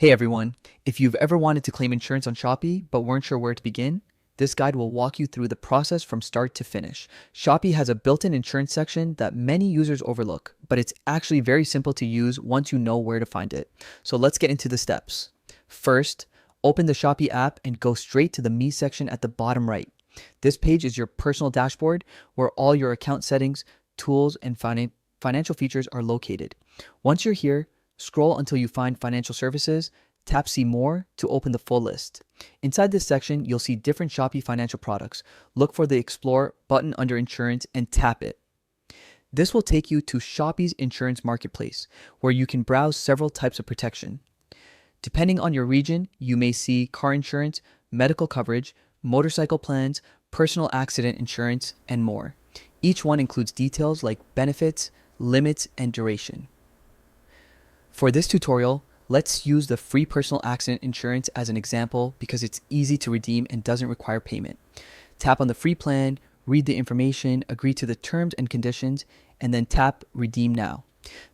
Hey everyone, if you've ever wanted to claim insurance on Shopee but weren't sure where to begin, this guide will walk you through the process from start to finish. Shopee has a built-in insurance section that many users overlook, but it's actually very simple to use once you know where to find it. So let's get into the steps. First, open the Shopee app and go straight to the Me section at the bottom right. This page is your personal dashboard where all your account settings, tools, and financial features are located. Once you're here, scroll until you find Financial Services, tap See More to open the full list. Inside this section, you'll see different Shopee financial products. Look for the Explore button under Insurance and tap it. This will take you to Shopee's insurance marketplace, where you can browse several types of protection. Depending on your region, you may see car insurance, medical coverage, motorcycle plans, personal accident insurance, and more. Each one includes details like benefits, limits, and duration. For this tutorial, let's use the free personal accident insurance as an example because it's easy to redeem and doesn't require payment. Tap on the free plan, read the information, agree to the terms and conditions, and then tap Redeem Now.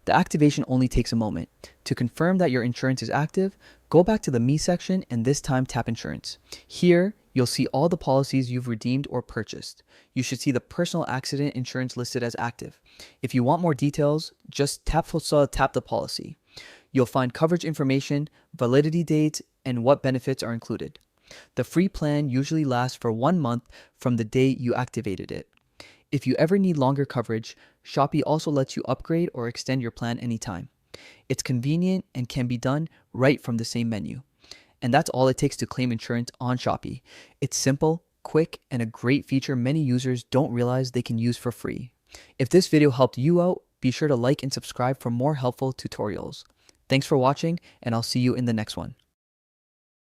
The activation only takes a moment. To confirm that your insurance is active, go back to the Me section and this time tap Insurance. Here, you'll see all the policies you've redeemed or purchased. You should see the personal accident insurance listed as active. If you want more details, just tap the policy. You'll find coverage information, validity dates, and what benefits are included. The free plan usually lasts for 1 month from the day you activated it. If you ever need longer coverage, Shopee also lets you upgrade or extend your plan anytime. It's convenient and can be done right from the same menu. And that's all it takes to claim insurance on Shopee. It's simple, quick, and a great feature many users don't realize they can use for free. If this video helped you out, be sure to like and subscribe for more helpful tutorials. Thanks for watching, and I'll see you in the next one.